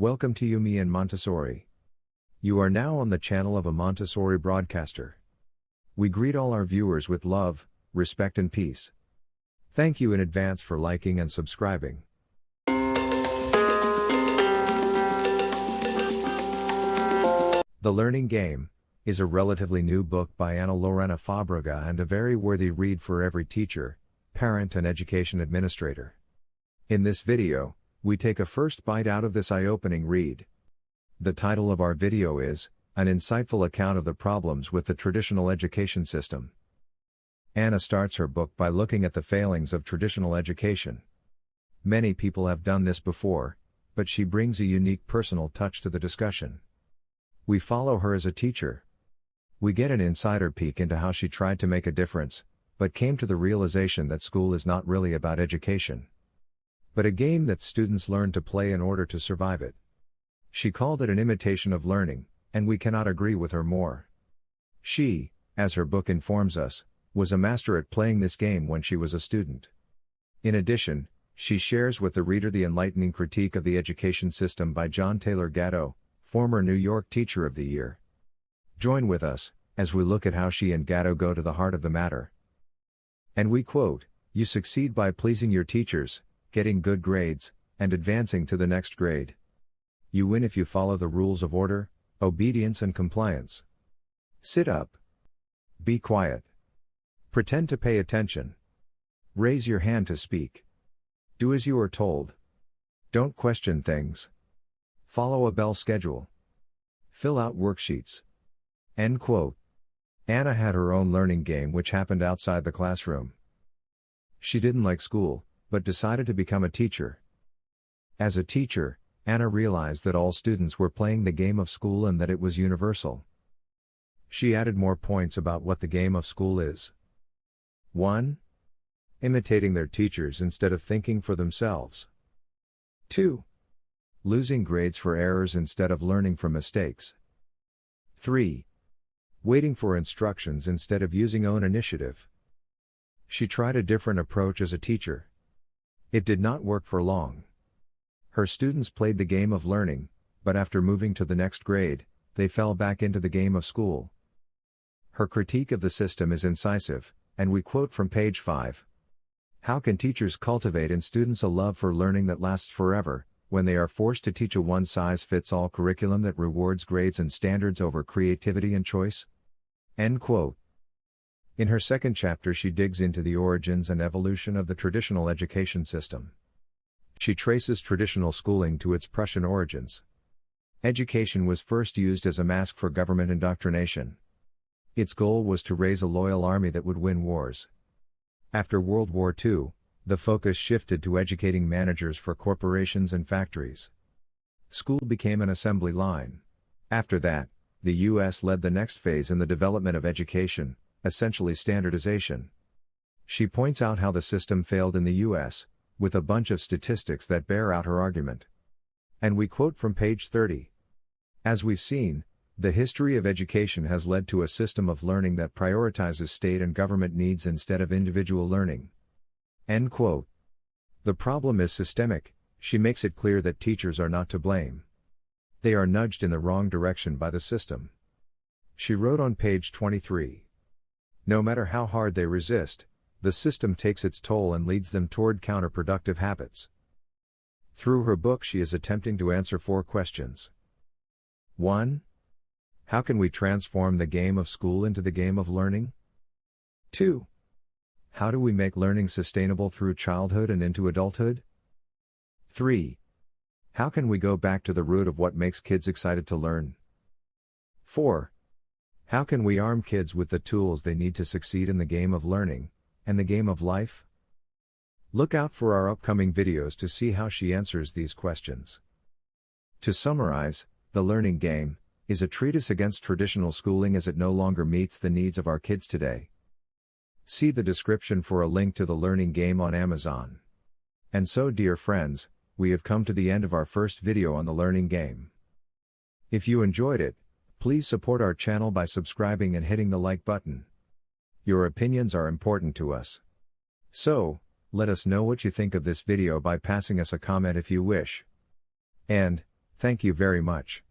Welcome to Yumi and Montessori. You are now on the channel of a Montessori broadcaster. We greet all our viewers with love, respect and peace. Thank you in advance for liking and subscribing. The Learning Game is a relatively new book by Ana Lorena Fabrega and a very worthy read for every teacher, parent and education administrator. In this video, we take a first bite out of this eye-opening read. The title of our video is, An Insightful Account of the Problems with the Traditional Education System. Ana starts her book by looking at the failings of traditional education. Many people have done this before, but she brings a unique personal touch to the discussion. We follow her as a teacher. We get an insider peek into how she tried to make a difference, but came to the realization that school is not really about education, but a game that students learn to play in order to survive it. She called it an imitation of learning, and we cannot agree with her more. She, as her book informs us, was a master at playing this game when she was a student. In addition, she shares with the reader the enlightening critique of the education system by John Taylor Gatto, former New York Teacher of the Year. Join with us, as we look at how she and Gatto go to the heart of the matter. And we quote, "You succeed by pleasing your teachers, getting good grades, and advancing to the next grade. You win if you follow the rules of order, obedience and compliance. Sit up. Be quiet. Pretend to pay attention. Raise your hand to speak. Do as you are told. Don't question things. Follow a bell schedule. Fill out worksheets." End quote. Ana had her own learning game which happened outside the classroom. She didn't like school, but decided to become a teacher. As a teacher, Ana realized that all students were playing the game of school and that it was universal. She added more points about what the game of school is. 1. Imitating their teachers instead of thinking for themselves. 2. Losing grades for errors instead of learning from mistakes. 3. Waiting for instructions instead of using own initiative. She tried a different approach as a teacher. It did not work for long. Her students played the game of learning, but after moving to the next grade, they fell back into the game of school. Her critique of the system is incisive, and we quote from page 5. "How can teachers cultivate in students a love for learning that lasts forever, when they are forced to teach a one-size-fits-all curriculum that rewards grades and standards over creativity and choice?" End quote. In her second chapter she digs into the origins and evolution of the traditional education system. She traces traditional schooling to its Prussian origins. Education was first used as a mask for government indoctrination. Its goal was to raise a loyal army that would win wars. After World War II, the focus shifted to educating managers for corporations and factories. School became an assembly line. After that, the U.S. led the next phase in the development of education, essentially standardization. She points out how the system failed in the U.S., with a bunch of statistics that bear out her argument. And we quote from page 30. "As we've seen, the history of education has led to a system of learning that prioritizes state and government needs instead of individual learning." End quote. The problem is systemic. She makes it clear that teachers are not to blame. They are nudged in the wrong direction by the system. She wrote on page 23. "No matter how hard they resist, the system takes its toll and leads them toward counterproductive habits." Through her book she is attempting to answer 4 questions. 1. How can we transform the game of school into the game of learning? 2. How do we make learning sustainable through childhood and into adulthood? 3. How can we go back to the root of what makes kids excited to learn? 4. How can we arm kids with the tools they need to succeed in the game of learning, and the game of life? Look out for our upcoming videos to see how she answers these questions. To summarize, The Learning Game is a treatise against traditional schooling as it no longer meets the needs of our kids today. See the description for a link to The Learning Game on Amazon. And so, dear friends, we have come to the end of our first video on The Learning Game. If you enjoyed it, please support our channel by subscribing and hitting the like button. Your opinions are important to us. So, let us know what you think of this video by passing us a comment if you wish. And, Thank you very much.